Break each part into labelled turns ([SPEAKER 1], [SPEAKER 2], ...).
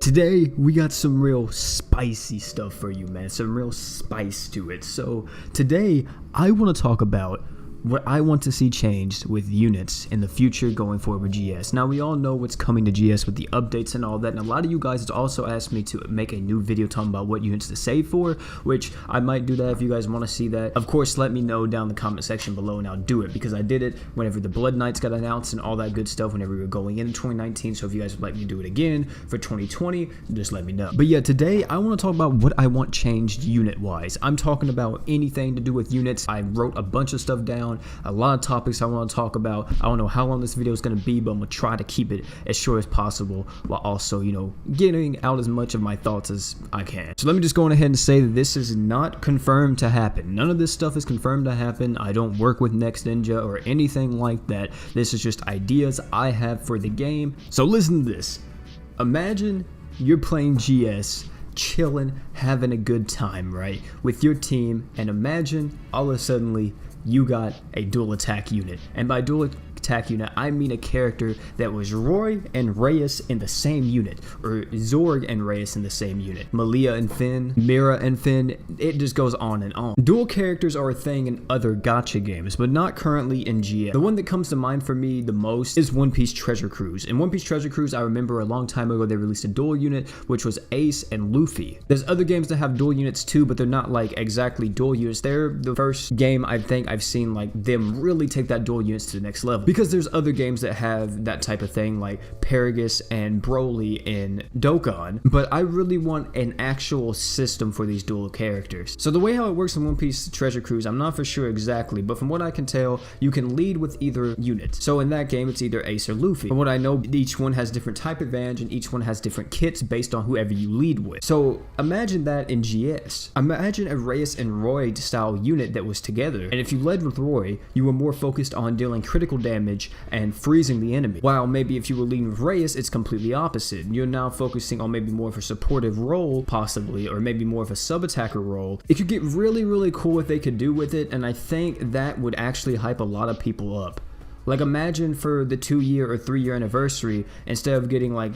[SPEAKER 1] Today, we got some real spicy stuff for you, man. Some real spice to it. So, today, I want to talk about what I want to see changed with units in the future going forward with GS. Now, we all know what's coming to GS with the updates and all that, and a lot of you guys also asked me to make a new video talking about what units to save for, which I might do that if you guys want to see that. Of course, let me know down in the comment section below and I'll do it, because I did it whenever the Blood Knights got announced and all that good stuff whenever we were going into 2019, so if you guys would like me to do it again for 2020, just let me know. But yeah, today I want to talk about what I want changed unit-wise. I'm talking about anything to do with units. I wrote a bunch of stuff down, a lot of topics I want to talk about. I don't know how long this video is going to be, but I'm going to try to keep it as short as possible while also, getting out as much of my thoughts as I can. So let me just go on ahead and say that this is not confirmed to happen. None of this stuff is confirmed to happen. I don't work with Next Ninja or anything like that. This is just ideas I have for the game. So listen to this. Imagine you're playing GS, chilling, having a good time, right, with your team, and imagine all of a sudden you got a dual attack unit. And by dual attack unit, I mean a character that was Roy and Reyes in the same unit, or Zorg and Reyes in the same unit, Malia and Finn, Mira and Finn. It just goes on and on. Dual characters are a thing in other gacha games, but not currently in GS. The one that comes to mind for me the most is One Piece Treasure Cruise. In One Piece Treasure Cruise, I remember a long time ago they released a dual unit, which was Ace and Luffy. There's other games that have dual units too, but they're not like exactly dual units. They're the first game I think I've seen like them really take that dual units to the next level, because there's other games that have that type of thing like Paragus and Broly in Dokkan, but I really want an actual system for these dual characters. So the way how it works in One Piece Treasure Cruise, I'm not for sure exactly, but from what I can tell, you can lead with either unit. So in that game, it's either Ace or Luffy. From what I know, each one has different type advantage and each one has different kits based on whoever you lead with. So imagine that in GS. Imagine a Reyes and Roy style unit that was together, and if you led with Roy, you were more focused on dealing critical damage and freezing the enemy. While maybe if you were leading with Reyes, it's completely opposite. You're now focusing on maybe more of a supportive role, possibly, or maybe more of a sub-attacker role. It could get really, really cool what they could do with it, and I think that would actually hype a lot of people up. Like, imagine for the 2-year or 3-year anniversary, instead of getting like,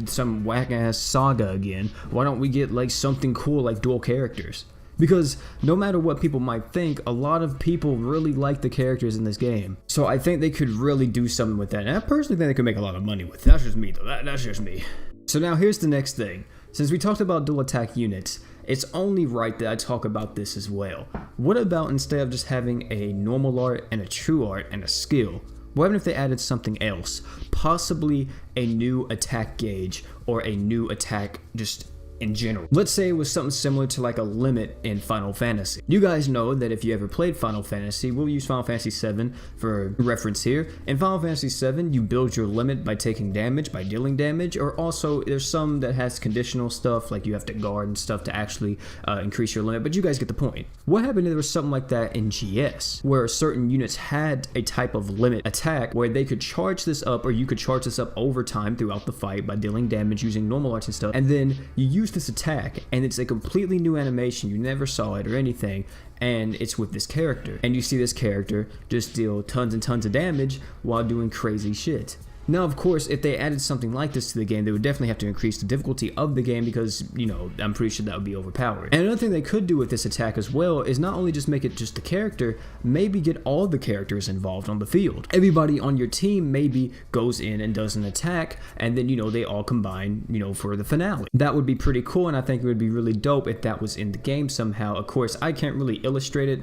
[SPEAKER 1] some whack-ass saga again, why don't we get like something cool like dual characters? Because no matter what people might think, a lot of people really like the characters in this game. So I think they could really do something with that. And I personally think they could make a lot of money with it. That's just me though, that's just me. So now here's the next thing. Since we talked about dual attack units, it's only right that I talk about this as well. What about instead of just having a normal art and a true art and a skill, what if they added something else? Possibly a new attack gauge or a new attack just in general. Let's say it was something similar to like a limit in Final Fantasy. You guys know that if you ever played Final Fantasy, we'll use Final Fantasy 7 for reference here. In Final Fantasy 7, you build your limit by taking damage, by dealing damage, or also there's some that has conditional stuff, like you have to guard and stuff to actually increase your limit, but you guys get the point. What happened if there was something like that in GS, where certain units had a type of limit attack where they could charge this up, or you could charge this up over time throughout the fight by dealing damage using normal arts and stuff, and then you use this attack and it's a completely new animation, you never saw it or anything, and it's with this character, and you see this character just deal tons and tons of damage while doing crazy shit. Now, of course, if they added something like this to the game, they would definitely have to increase the difficulty of the game because, I'm pretty sure that would be overpowered. And another thing they could do with this attack as well is not only just make it just the character, maybe get all the characters involved on the field. Everybody on your team maybe goes in and does an attack, and then, they all combine, for the finale. That would be pretty cool, and I think it would be really dope if that was in the game somehow. Of course, I can't really illustrate it,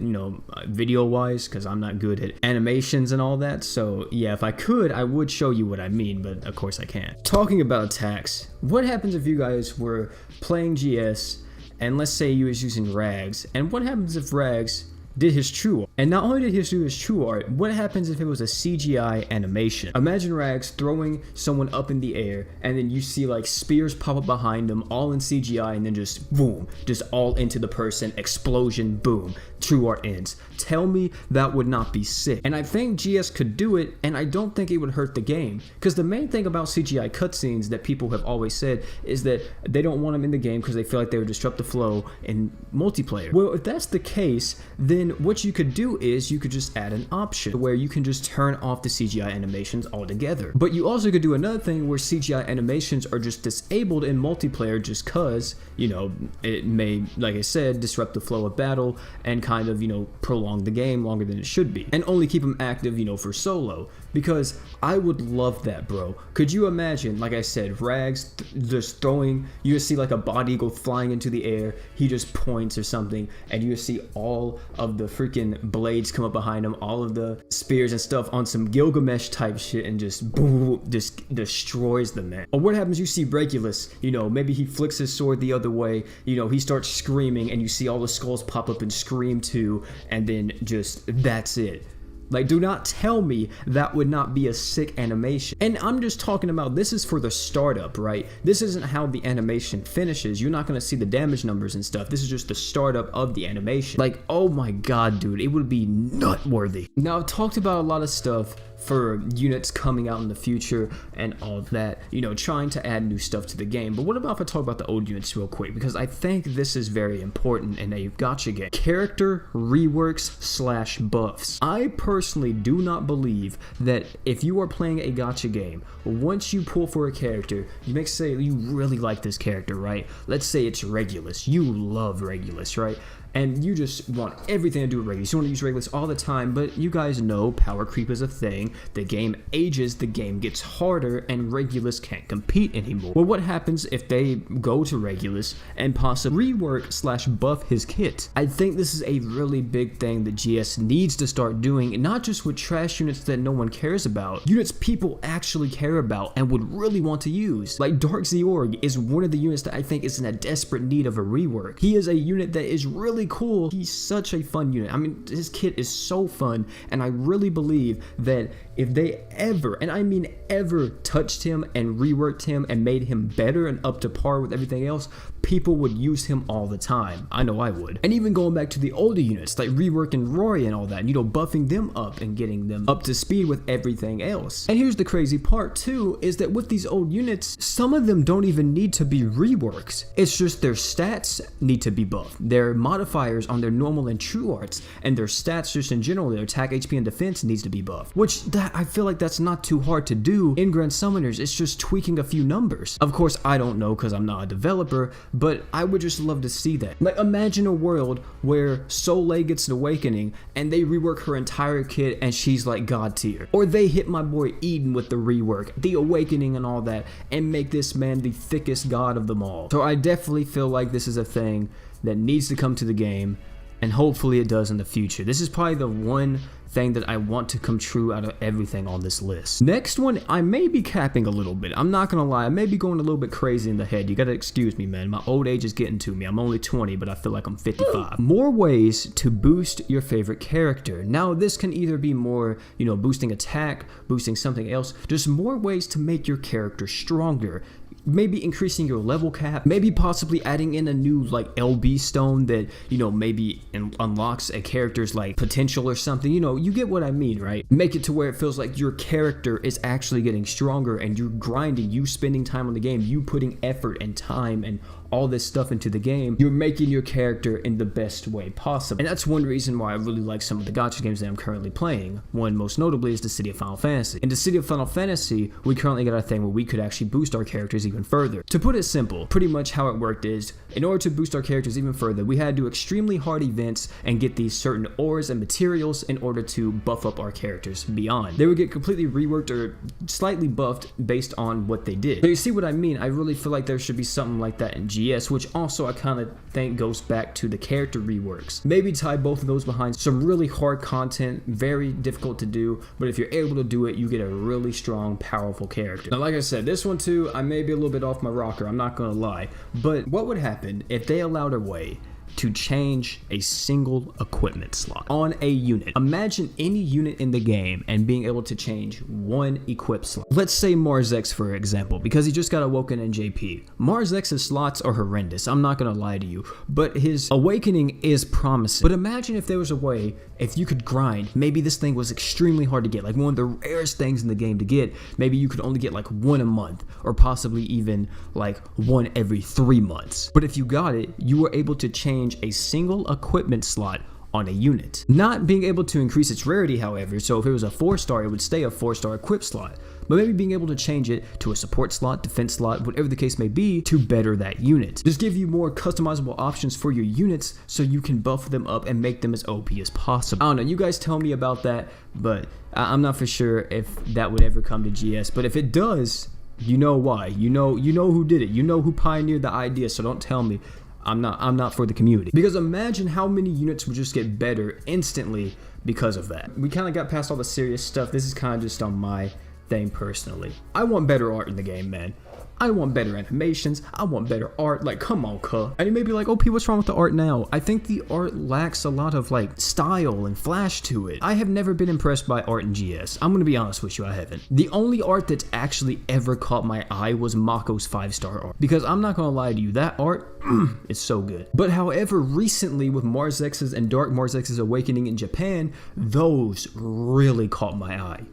[SPEAKER 1] video-wise, because I'm not good at animations and all that, so yeah, if I could, I would show you what I mean, but of course I can't. Talking about attacks, what happens if you guys were playing GS and let's say you was using Rags, and what happens if Rags did his true art? And not only did he do his true art, what happens if it was a CGI animation? Imagine Rags throwing someone up in the air, and then you see like spears pop up behind them, all in CGI, and then just boom, just all into the person, explosion, boom, true art ends. Tell me that would not be sick. And I think GS could do it, and I don't think it would hurt the game. Because the main thing about CGI cutscenes that people have always said is that they don't want them in the game because they feel like they would disrupt the flow in multiplayer. Well, if that's the case, then what you could do do is you could just add an option where you can just turn off the CGI animations altogether. But you also could do another thing where CGI animations are just disabled in multiplayer just cause, you know, it may, like I said, disrupt the flow of battle and kind of, you know, prolong the game longer than it should be. And only keep them active, you know, for solo. Because I would love that, bro. Could you imagine, like I said, Rags just throwing, you just see like a body eagle flying into the air, he just points or something, and you just see all of the freaking blades come up behind him, all of the spears and stuff on some Gilgamesh type shit, and just boom, just destroys the man. Or what happens, you see Regulus, you know, maybe he flicks his sword the other way, you know, he starts screaming, and you see all the skulls pop up and scream too, and then just, that's it. Like, do not tell me that would not be a sick animation. And I'm just talking about, this is for the startup, right? This isn't how the animation finishes. You're not gonna see the damage numbers and stuff. This is just the startup of the animation. Like, oh my god, dude, it would be nut-worthy. Now, I've talked about a lot of stuff for units coming out in the future and all that, you know, trying to add new stuff to the game. But what about if I talk about the old units real quick? Because I think this is very important in a gacha game. Character reworks slash buffs. I personally do not believe that if you are playing a gacha game, once you pull for a character, you may say you really like this character, right? Let's say it's Regulus. You love Regulus, right? And you just want everything to do with Regulus. You want to use Regulus all the time, but you guys know power creep is a thing. The game ages, the game gets harder, and Regulus can't compete anymore. Well, what happens if they go to Regulus and possibly rework slash buff his kit? I think this is a really big thing that GS needs to start doing, not just with trash units that no one cares about, units people actually care about and would really want to use. Like Dark Zeorg is one of the units that I think is in a desperate need of a rework. He is a unit that is really cool. He's such a fun unit. I mean, his kit is so fun, and I really believe that if they ever, and I mean ever, touched him and reworked him and made him better and up to par with everything else, people would use him all the time. I know I would. And even going back to the older units, like reworking Rory and all that, you know, buffing them up and getting them up to speed with everything else. And here's the crazy part too, is that with these old units, some of them don't even need to be reworks. It's just their stats need to be buffed. Their modifiers on their normal and true arts, and their stats just in general, their attack, HP, and defense needs to be buffed. Which, I feel like that's not too hard to do in Grand Summoners. It's just tweaking a few numbers. Of course, I don't know because I'm not a developer, but I would just love to see that. Like, imagine a world where Soleil gets an awakening and they rework her entire kit and she's like god tier. Or they hit my boy Eden with the rework, the awakening and all that, and make this man the thickest god of them all. So I definitely feel like this is a thing that needs to come to the game, and hopefully it does in the future. This is probably the one thing that I want to come true out of everything on this list. Next one, I may be capping a little bit. I'm not gonna lie, I may be going a little bit crazy in the head. You gotta excuse me, man. My old age is getting to me. I'm only 20, but I feel like I'm 55. More ways to boost your favorite character. Now, this can either be more, you know, boosting attack, boosting something else, just more ways to make your character stronger. Maybe increasing your level cap, maybe possibly adding in a new like LB stone that, you know, maybe unlocks a character's like potential or something. You know, you get what I mean, right? Make it to where it feels like your character is actually getting stronger and you're grinding, you spending time on the game, you putting effort and time and all this stuff into the game. You're making your character in the best way possible. And that's one reason why I really like some of the gacha games that I'm currently playing. One most notably is the City of Final Fantasy. In the City of Final Fantasy, we currently got a thing where we could actually boost our characters even further. To put it simple, pretty much how it worked is, in order to boost our characters even further, we had to do extremely hard events and get these certain ores and materials in order to buff up our characters beyond. They would get completely reworked or slightly buffed based on what they did. So you see what I mean? I really feel like there should be something like that in GS, which also I kind of think goes back to the character reworks. Maybe tie both of those behind some really hard content, very difficult to do, but if you're able to do it, you get a really strong, powerful character. Now, like I said, this one too, I may be a little bit off my rocker, I'm not gonna lie, but what would happen if they allowed a way to change a single equipment slot on a unit? Imagine any unit in the game and being able to change one equip slot. Let's say Mars X, for example, because he just got awoken in JP. Mars X's slots are horrendous, I'm not gonna lie to you, but his awakening is promising. But imagine if there was a way, if you could grind, maybe this thing was extremely hard to get, like one of the rarest things in the game to get. Maybe you could only get like one a month, or possibly even like one every 3 months. But if you got it, you were able to change a single equipment slot on a unit. Not being able to increase its rarity, however, so if it was a 4-star, it would stay a 4-star equip slot. But maybe being able to change it to a support slot, defense slot, whatever the case may be, to better that unit. Just give you more customizable options for your units so you can buff them up and make them as OP as possible. I don't know, you guys tell me about that, but I'm not for sure if that would ever come to GS. But if it does, you know why. You know who did it. You know who pioneered the idea, so don't tell me. I'm not for the community. Because imagine how many units would just get better instantly because of that. We kind of got past all the serious stuff. This is kind of just on my thing personally. I want better art in the game, man. I want better animations. I want better art. Like, come on, cuh. And you may be like, OP, what's wrong with the art now? I think the art lacks a lot of like style and flash to it. I have never been impressed by art in GS. I'm gonna be honest with you, I haven't. The only art that's actually ever caught my eye was Mako's 5-star art. Because I'm not gonna lie to you, that art is so good. But however, recently with Mars X's and Dark Mars X's Awakening in Japan, those really caught my eye.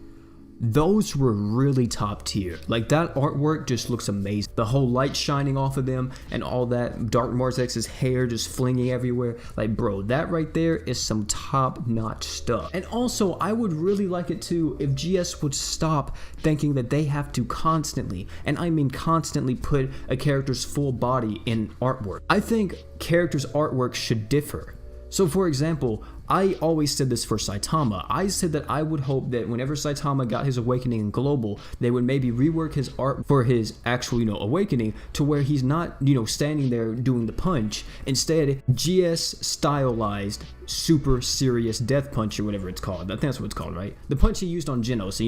[SPEAKER 1] Those were really top tier. Like, that artwork just looks amazing. The whole light shining off of them and all that, Dark Mars X's hair just flinging everywhere. Like, bro, that right there is some top-notch stuff. And also, I would really like it too if GS would stop thinking that they have to constantly, and I mean constantly, put a character's full body in artwork. I think characters' artwork should differ. So for example, I always said this for Saitama. I said that I would hope that whenever Saitama got his awakening in Global, they would maybe rework his art for his actual, awakening to where he's not, standing there doing the punch. Instead, GS stylized super serious death punch or whatever it's called. I think that's what it's called, right? The punch he used on Geno, so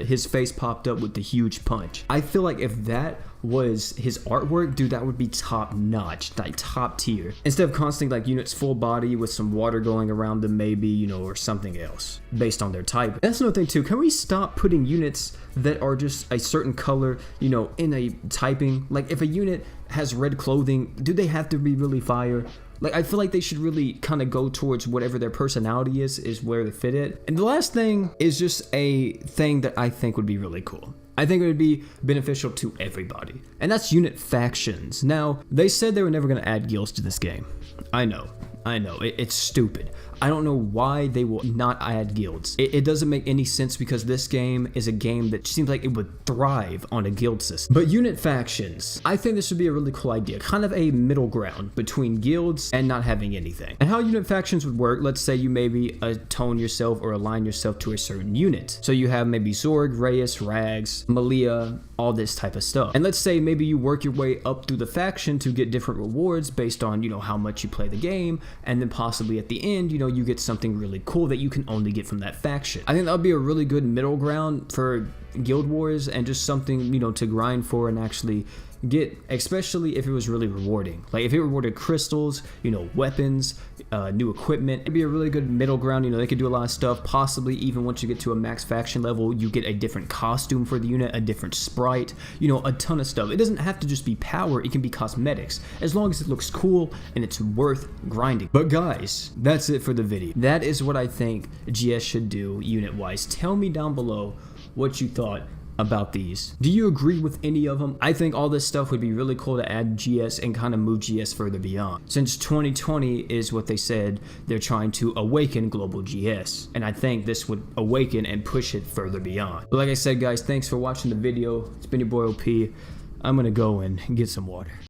[SPEAKER 1] his face popped up with the huge punch. I feel like if that was his artwork, dude, that would be top notch, like top tier. Instead of constantly like units full body with some water going around them maybe, or something else based on their type. That's another thing too. Can we stop putting units that are just a certain color, in a typing? Like, if a unit has red clothing, do they have to be really fire? Like, I feel like they should really kind of go towards whatever their personality is where they fit it. And the last thing is just a thing that I think would be really cool. I think it would be beneficial to everybody, and that's unit factions. Now, they said they were never going to add guilds to this game. I know, it's stupid. I don't know why they will not add guilds. It doesn't make any sense because this game is a game that seems like it would thrive on a guild system. But unit factions, I think this would be a really cool idea. Kind of a middle ground between guilds and not having anything. And how unit factions would work, let's say you maybe atone yourself or align yourself to a certain unit. So you have maybe Zorg, Reyes, Rags, Malia, all this type of stuff. And let's say maybe you work your way up through the faction to get different rewards based on, how much you play the game. And then possibly at the end, you get something really cool that you can only get from that faction. I think that would be a really good middle ground for Guild Wars and just something, to grind for and actually get, especially if it was really rewarding. Like, if it rewarded crystals, weapons, new equipment, it'd be a really good middle ground. They could do a lot of stuff. Possibly even once you get to a max faction level, you get a different costume for the unit, a different sprite, a ton of stuff. It doesn't have to just be power, it can be cosmetics, as long as it looks cool and it's worth grinding. But guys, that's it for the video. That is what I think GS should do unit-wise. Tell me down below what you thought about these. Do you agree with any of them? I think all this stuff would be really cool to add GS and kind of move GS further beyond. Since 2020 is what they said, they're trying to awaken global GS. And I think this would awaken and push it further beyond. But like I said, guys, thanks for watching the video. It's been your boy OP. I'm gonna go and get some water.